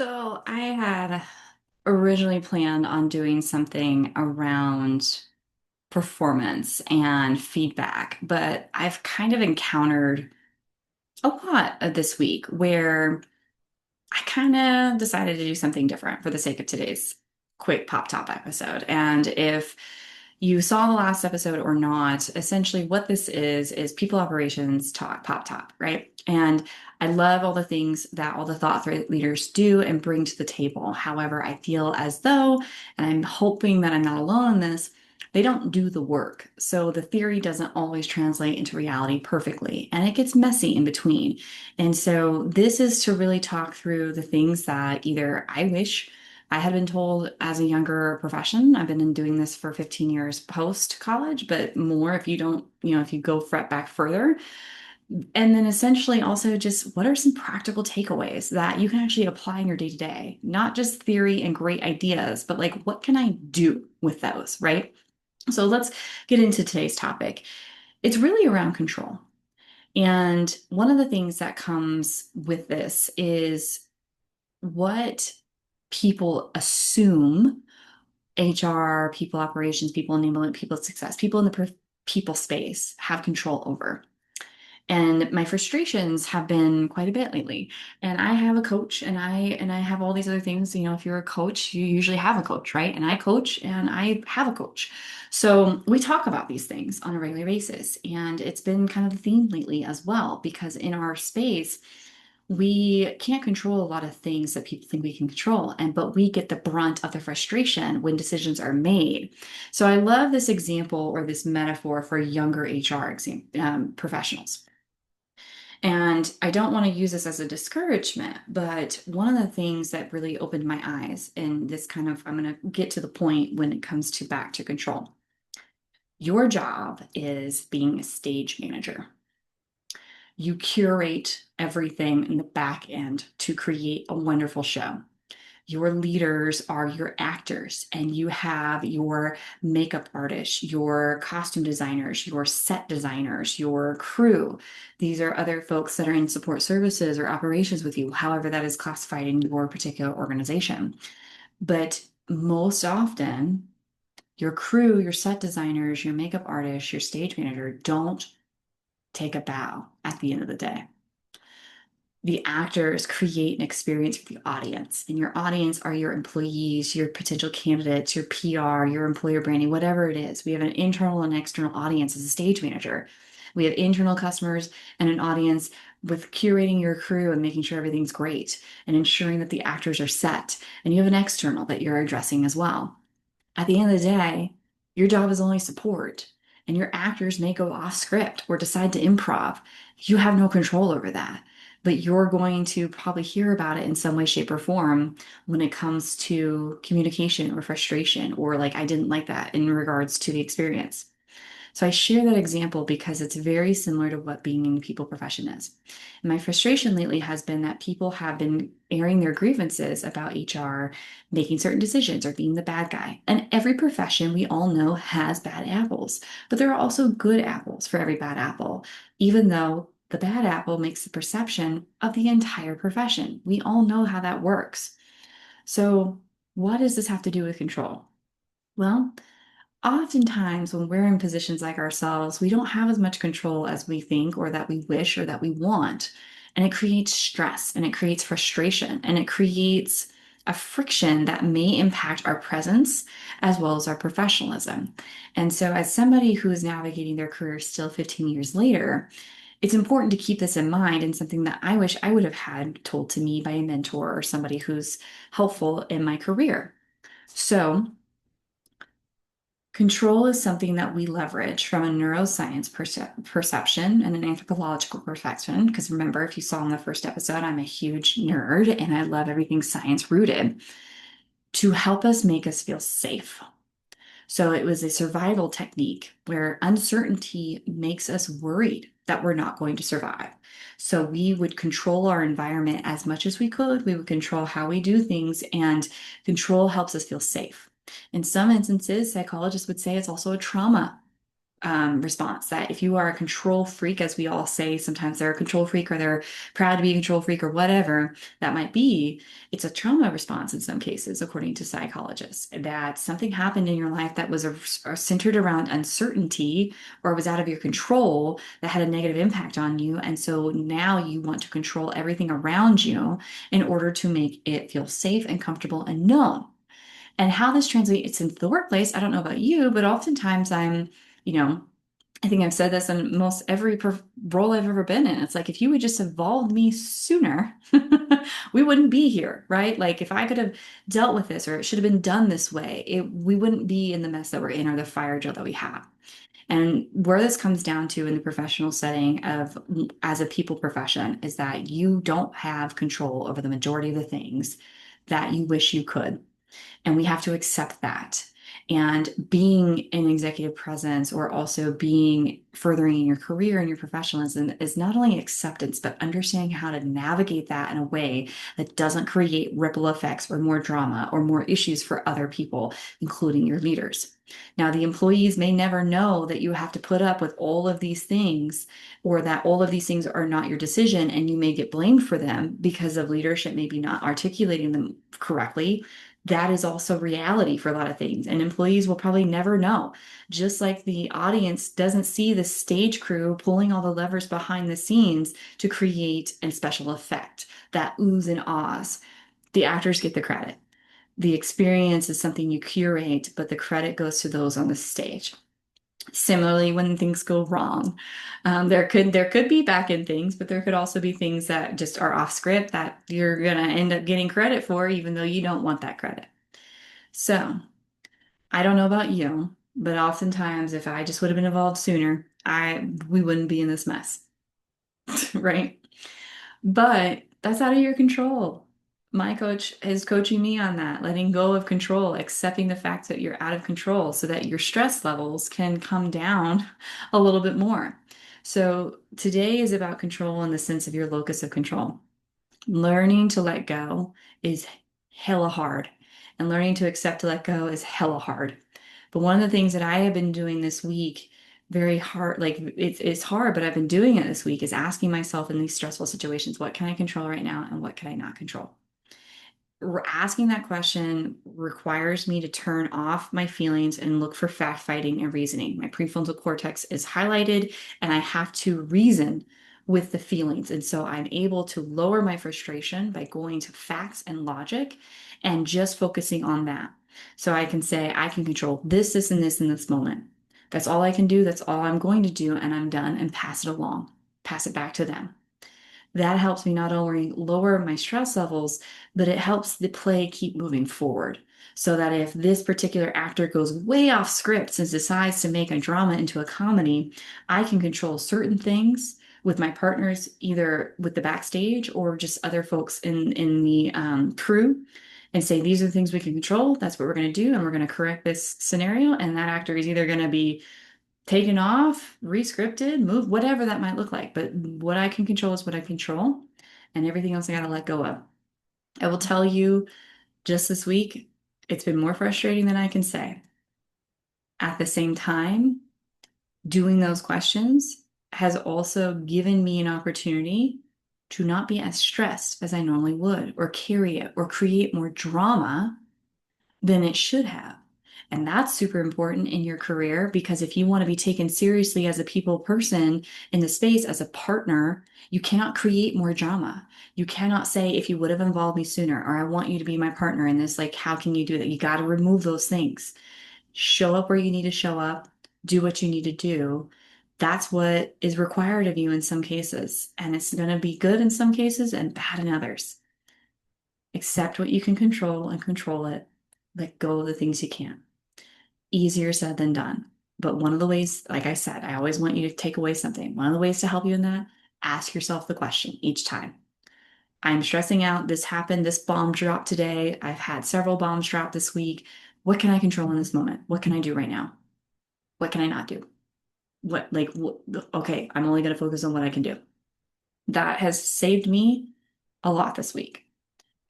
So I had originally planned on doing something around performance and feedback, but I've kind of encountered a lot of this week where I kind of decided to do something different for the sake of today's quick pop top episode. And if you saw the last episode or not, essentially what this is people operations talk pop top, right? And I love all the things that all the leaders do and bring to the table. However, I feel as though, and I'm hoping that I'm not alone in this, they don't do the work. So the theory doesn't always translate into reality perfectly, and it gets messy in between. And so this is to really talk through the things that either I wish I had been told as a younger profession. I've been doing this for 15 years post college, but more if you don't, if you go back further. And then essentially also just what are some practical takeaways that you can actually apply in your day to day, not just theory and great ideas, but like what can I do with those, right? So let's get into today's topic. It's really around control. And one of the things that comes with this is what people assume HR, people operations, people enablement, people success, people in the people space have control over. And my frustrations have been quite a bit lately. And I have a coach and I have all these other things. If you're a coach, you usually have a coach, right? And I coach and I have a coach. So we talk about these things on a regular basis. And it's been kind of the theme lately as well, because in our space, we can't control a lot of things that people think we can control, but we get the brunt of the frustration when decisions are made. So I love this example or this metaphor for younger professionals. And I don't want to use this as a discouragement, but one of the things that really opened my eyes, and this kind of, I'm going to get to the point when it comes to back to control. Your job is being a stage manager. You curate everything in the back end to create a wonderful show. Your leaders are your actors, and you have your makeup artists, your costume designers, your set designers, your crew. These are other folks that are in support services or operations with you, however, that is classified in your particular organization. But most often, your crew, your set designers, your makeup artists, your stage manager don't take a bow at the end of the day. The actors create an experience for the audience, and your audience are your employees, your potential candidates, your PR, your employer branding, whatever it is. We have an internal and external audience as a stage manager. We have internal customers and an audience with curating your crew and making sure everything's great and ensuring that the actors are set. And you have an external that you're addressing as well. At the end of the day, your job is only support, and your actors may go off script or decide to improv. You have no control over that, but you're going to probably hear about it in some way, shape, or form when it comes to communication or frustration, or like, I didn't like that in regards to the experience. So I share that example because it's very similar to what being in the people profession is. And my frustration lately has been that people have been airing their grievances about HR making certain decisions or being the bad guy. And every profession we all know has bad apples, but there are also good apples for every bad apple, even though the bad apple makes the perception of the entire profession. We all know how that works. So what does this have to do with control? Well, oftentimes, when we're in positions like ourselves, we don't have as much control as we think, or that we wish, or that we want. And it creates stress and it creates frustration and it creates a friction that may impact our presence as well as our professionalism. And so, as somebody who is navigating their career still 15 years later, it's important to keep this in mind, and something that I wish I would have had told to me by a mentor or somebody who's helpful in my career. So, control is something that we leverage from a neuroscience perception and an anthropological perspective. Because remember, if you saw in the first episode, I'm a huge nerd and I love everything science rooted to help us make us feel safe. So it was a survival technique where uncertainty makes us worried that we're not going to survive. So we would control our environment as much as we could. We would control how we do things, and control helps us feel safe. In some instances, psychologists would say it's also a trauma response. That if you are a control freak, as we all say, sometimes they're a control freak or they're proud to be a control freak or whatever that might be, it's a trauma response in some cases, according to psychologists, that something happened in your life that was centered around uncertainty or was out of your control that had a negative impact on you. And so now you want to control everything around you in order to make it feel safe and comfortable and known. And how this translates into the workplace, I don't know about you, but oftentimes you know, I think I've said this in most every role I've ever been in. It's like if you would just evolved me sooner, we wouldn't be here, right? Like if I could have dealt with this or it should have been done this way, we wouldn't be in the mess that we're in or the fire drill that we have. And where this comes down to in the professional setting of as a people profession is that you don't have control over the majority of the things that you wish you could. And we have to accept that. And being an executive presence or also being furthering in your career and your professionalism is not only acceptance, but understanding how to navigate that in a way that doesn't create ripple effects or more drama or more issues for other people, including your leaders. Now, the employees may never know that you have to put up with all of these things or that all of these things are not your decision and you may get blamed for them because of leadership maybe not articulating them correctly. That is also reality for a lot of things, and employees will probably never know. Just like the audience doesn't see the stage crew pulling all the levers behind the scenes to create a special effect, that oohs and ahs. The actors get the credit. The experience is something you curate, but the credit goes to those on the stage. Similarly, when things go wrong, there could be back end things, but there could also be things that just are off script that you're gonna end up getting credit for, even though you don't want that credit. So I don't know about you, but oftentimes if I just would have been involved sooner, I we wouldn't be in this mess, right? But that's out of your control. My coach is coaching me on that, letting go of control, accepting the fact that you're out of control so that your stress levels can come down a little bit more. So today is about control in the sense of your locus of control. Learning to let go is hella hard, and learning to accept to let go is hella hard. But one of the things that I have been doing this week, very hard, like it's hard, but I've been doing it this week, is asking myself in these stressful situations, what can I control right now and what can I not control? Asking that question requires me to turn off my feelings and look for fact fighting and reasoning. My prefrontal cortex is highlighted and I have to reason with the feelings. And so I'm able to lower my frustration by going to facts and logic and just focusing on that. So I can say, I can control this, this, and this in this moment. That's all I can do. That's all I'm going to do. And I'm done and pass it along, pass it back to them. That helps me not only lower my stress levels, but it helps the play keep moving forward. So that if this particular actor goes way off script and decides to make a drama into a comedy, I can control certain things with my partners, either with the backstage or just other folks in the crew, and say, these are the things we can control. That's what we're going to do. And we're going to correct this scenario. And that actor is either going to be taken off, rescripted, moved, whatever that might look like. But what I can control is what I control, and everything else I got to let go of. I will tell you just this week, it's been more frustrating than I can say. At the same time, doing those questions has also given me an opportunity to not be as stressed as I normally would, or carry it, or create more drama than it should have. And that's super important in your career because if you want to be taken seriously as a people person in the space, as a partner, you cannot create more drama. You cannot say, if you would have involved me sooner, or I want you to be my partner in this, like, how can you do that? You got to remove those things. Show up where you need to show up, do what you need to do. That's what is required of you in some cases. And it's going to be good in some cases and bad in others. Accept what you can control and control it. Let go of the things you can't. Easier said than done. But one of the ways, like I said, I always want you to take away something. One of the ways to help you in that, ask yourself the question each time. I'm stressing out. This happened. This bomb dropped today. I've had several bombs drop this week. What can I control in this moment? What can I do right now? What can I not do? Okay, I'm only going to focus on what I can do. That has saved me a lot this week.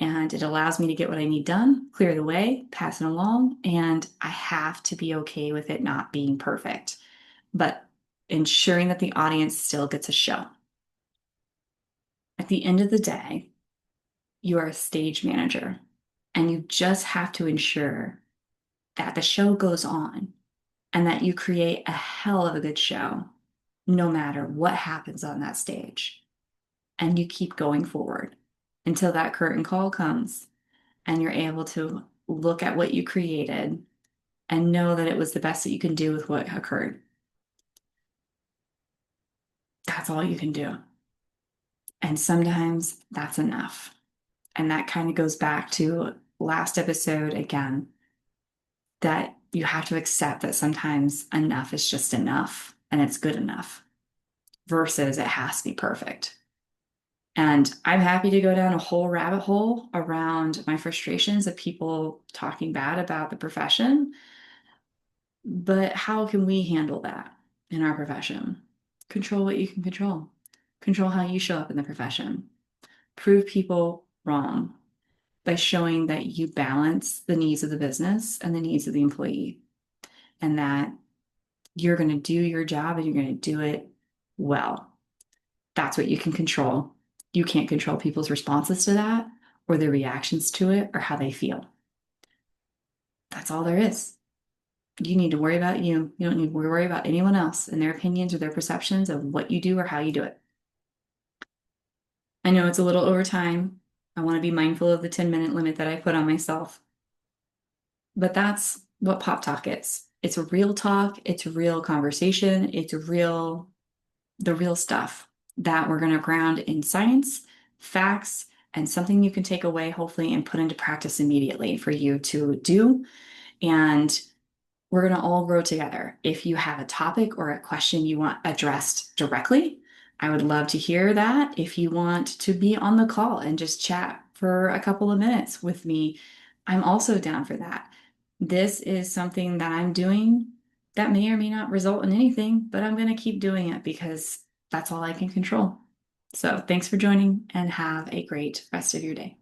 And it allows me to get what I need done, clear the way, pass it along, and I have to be okay with it not being perfect. but ensuring that the audience still gets a show. At the end of the day, you are a stage manager and you just have to ensure that the show goes on and that you create a hell of a good show no matter what happens on that stage. And you keep going forward until that curtain call comes and you're able to look at what you created and know that it was the best that you can do with what occurred. That's all you can do. And sometimes that's enough. And that kind of goes back to last episode again, that you have to accept that sometimes enough is just enough and it's good enough versus it has to be perfect. And I'm happy to go down a whole rabbit hole around my frustrations of people talking bad about the profession. But how can we handle that in our profession? Control what you can control. Control how you show up in the profession. Prove people wrong by showing that you balance the needs of the business and the needs of the employee, and that you're going to do your job and you're going to do it well. That's what you can control. You can't control people's responses to that or their reactions to it or how they feel. That's all there is. You need to worry about you. You don't need to worry about anyone else and their opinions or their perceptions of what you do or how you do it. I know it's a little over time. I want to be mindful of the 10-minute limit that I put on myself. But that's what Pop Talk is. It's a real talk, it's a real conversation, it's the real stuff that we're going to ground in science, facts, and something you can take away, hopefully, and put into practice immediately for you to do. And we're going to all grow together. If you have a topic or a question you want addressed directly, I would love to hear that. If you want to be on the call and just chat for a couple of minutes with me, I'm also down for that. This is something that I'm doing that may or may not result in anything, but I'm going to keep doing it because that's all I can control. So thanks for joining and have a great rest of your day.